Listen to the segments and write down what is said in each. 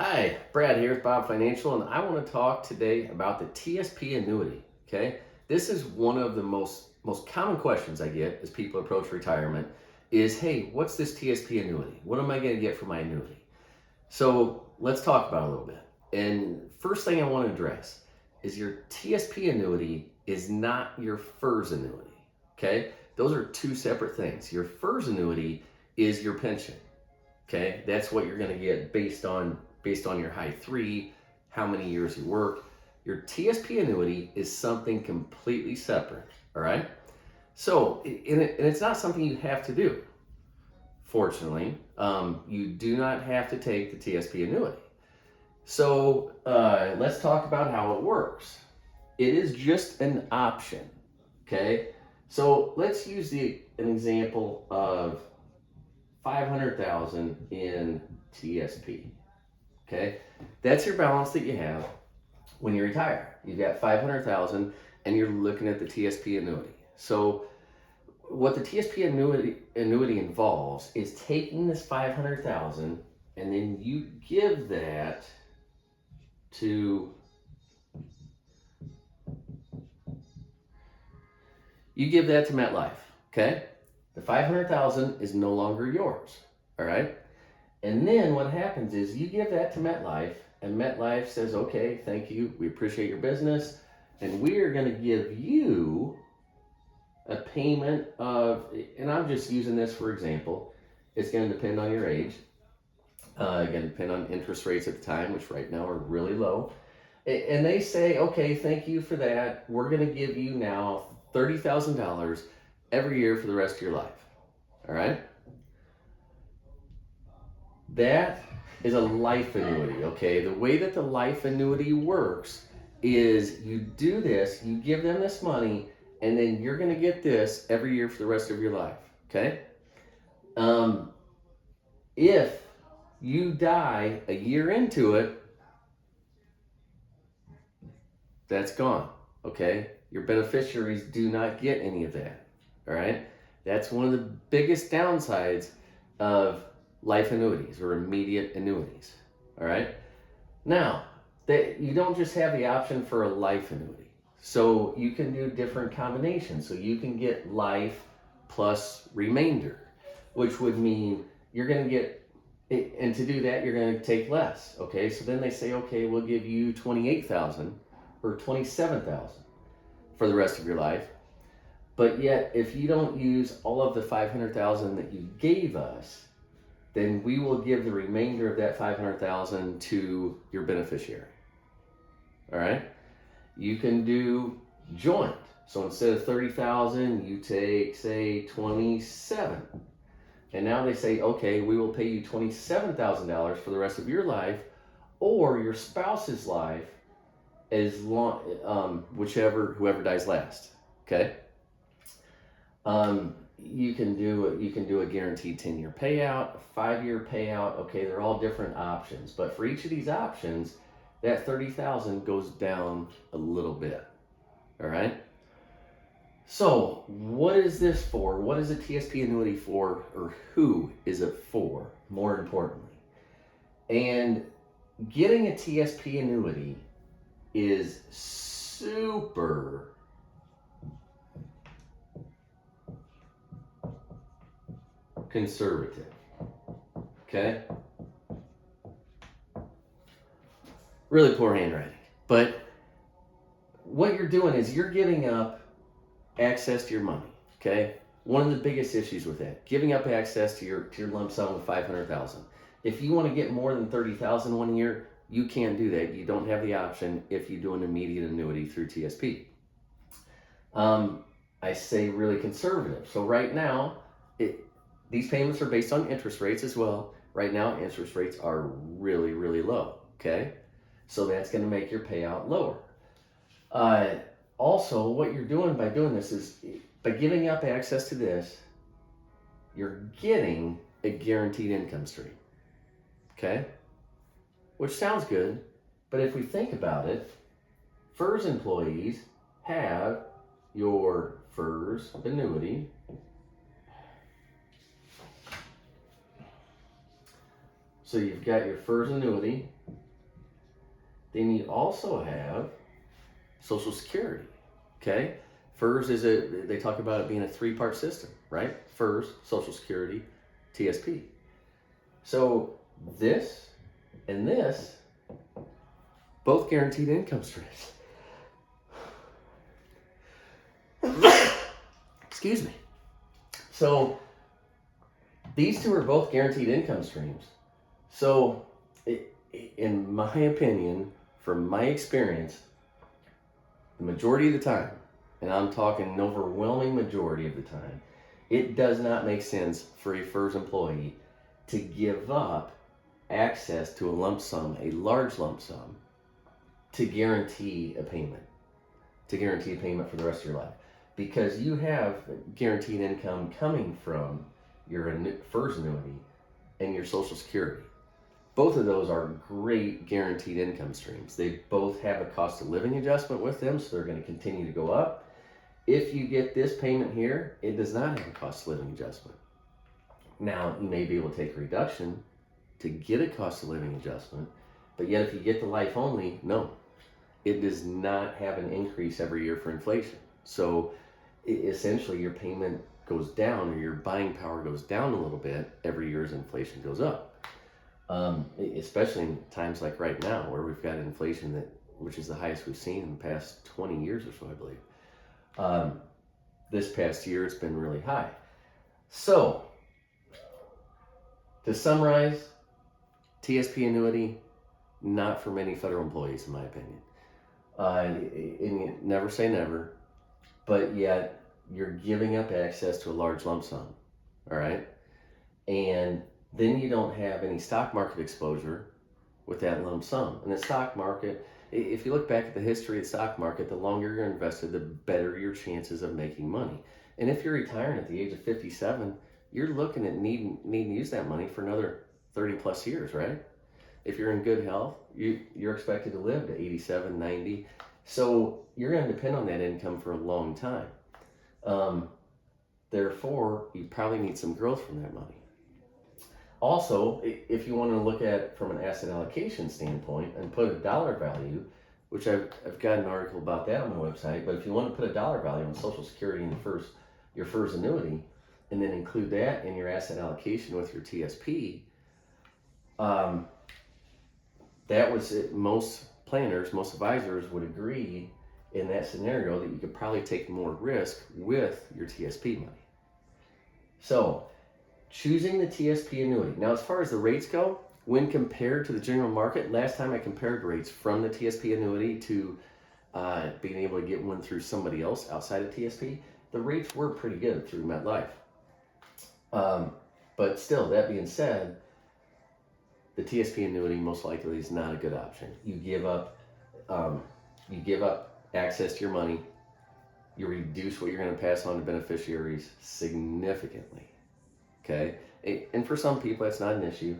Hi, Brad here with Bob Financial, and I want to talk today about the TSP annuity. Okay, this is one of the most common questions I get as people approach retirement. Is hey, what's this TSP annuity? What am I going to get for my annuity? So let's talk about it a little bit. And first thing I want to address is your TSP annuity is not your FERS annuity. Okay, those are two separate things. Your FERS annuity is your pension. Okay, that's what you're going to get based on your high three, how many years you work. Your TSP annuity is something completely separate. All right. So, and it's not something you have to do. Fortunately, you do not have to take the TSP annuity. So let's talk about how it works. It is just an option. Okay. So let's use an example of 500,000 in TSP. Okay, that's your balance that you have when you retire. You've got 500,000, and you're looking at the TSP annuity. So, what the TSP annuity involves is taking this 500,000, and then you give that to MetLife. Okay, the 500,000 is no longer yours. All right. And then what happens is you give that to MetLife, and MetLife says, okay, thank you, we appreciate your business, and we are going to give you a payment of, and I'm just using this for example, it's going to depend on your age, going to depend on interest rates at the time, which right now are really low. And they say, okay, thank you for that. We're going to give you now $30,000 every year for the rest of your life. All right? That is a life annuity, okay? The way that the life annuity works is you do this, you give them this money, and then you're going to get this every year for the rest of your life, okay? If you die a year into it, that's gone, okay? Your beneficiaries do not get any of that, all right? That's one of the biggest downsides of life annuities or immediate annuities, all right? Now, you don't just have the option for a life annuity. So you can do different combinations. So you can get life plus remainder, which would mean you're going to get, and to do that, you're going to take less. Okay, so then they say, okay, we'll give you 28,000 or 27,000 for the rest of your life. But yet, if you don't use all of the 500,000 that you gave us, then we will give the remainder of that 500,000 to your beneficiary. All right? You can do joint. So instead of 30,000, you take, say, 27. And now they say, okay, we will pay you $27,000 for the rest of your life or your spouse's life, as long, whoever dies last. Okay? You can do a guaranteed 10-year payout, a 5-year payout. Okay, they're all different options, but for each of these options, that 30,000 goes down a little bit. All right. So, what is this for? What is a TSP annuity for, or who is it for? More importantly, and getting a TSP annuity is super conservative. Okay? Really poor handwriting. But what you're doing is you're giving up access to your money. Okay? One of the biggest issues with that, giving up access to your lump sum of 500,000. If you want to get more than 30,000 one year, you can't do that. You don't have the option if you do an immediate annuity through TSP. I say really conservative. So right now, these payments are based on interest rates as well. Right now, interest rates are really, really low, okay? So that's going to make your payout lower. Also, what you're doing by doing this is, by giving up access to this, you're getting a guaranteed income stream, okay? Which sounds good, but if we think about it, FERS employees have your FERS annuity. So you've got your FERS annuity. Then you also have Social Security. Okay? FERS they talk about it being a three-part system, right? FERS, Social Security, TSP. So this and this, both guaranteed income streams. Excuse me. So these two are both guaranteed income streams. So in my opinion, from my experience, the majority of the time, and I'm talking an overwhelming majority of the time, it does not make sense for a FERS employee to give up access to a lump sum, a large lump sum, to guarantee a payment for the rest of your life. Because you have guaranteed income coming from your FERS annuity and your Social Security. Both of those are great guaranteed income streams. They both have a cost of living adjustment with them, so they're going to continue to go up. If you get this payment here, it does not have a cost of living adjustment. Now, you may be able to take a reduction to get a cost of living adjustment, but yet if you get the life only, no, it does not have an increase every year for inflation. So essentially your payment goes down, or your buying power goes down a little bit every year as inflation goes up. Especially in times like right now, where we've got inflation which is the highest we've seen in the past 20 years or so, I believe. This past year, it's been really high. So, to summarize, TSP annuity, not for many federal employees, in my opinion. And never say never, but yet you're giving up access to a large lump sum, all right? And then you don't have any stock market exposure with that lump sum. And the stock market, if you look back at the history of the stock market, the longer you're invested, the better your chances of making money. And if you're retiring at the age of 57, you're looking at needing to use that money for another 30 plus years, right? If you're in good health, you're expected to live to 87, 90. So you're going to depend on that income for a long time. Therefore, you probably need some growth from that money. Also, if you want to look at it from an asset allocation standpoint and put a dollar value, which I've got an article about that on my website, but if you want to put a dollar value on Social Security and your FERS annuity, and then include that in your asset allocation with your TSP, that was it. Most planners, most advisors would agree in that scenario that you could probably take more risk with your TSP money. So, choosing the TSP annuity. Now, as far as the rates go, when compared to the general market, last time I compared rates from the TSP annuity to being able to get one through somebody else outside of TSP, the rates were pretty good through MetLife. But still, that being said, the TSP annuity most likely is not a good option. You give up access to your money. You reduce what you're going to pass on to beneficiaries significantly. Okay, and for some people that's not an issue.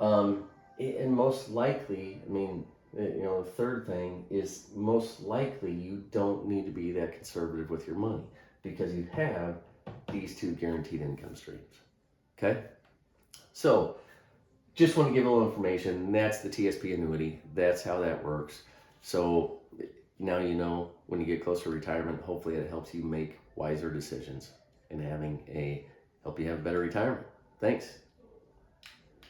And most likely, the third thing is most likely you don't need to be that conservative with your money because you have these two guaranteed income streams. Okay, so just want to give a little information. That's the TSP annuity. That's how that works. So now you know when you get closer to retirement, hopefully it helps you make wiser decisions and help you have a better retirement. Thanks.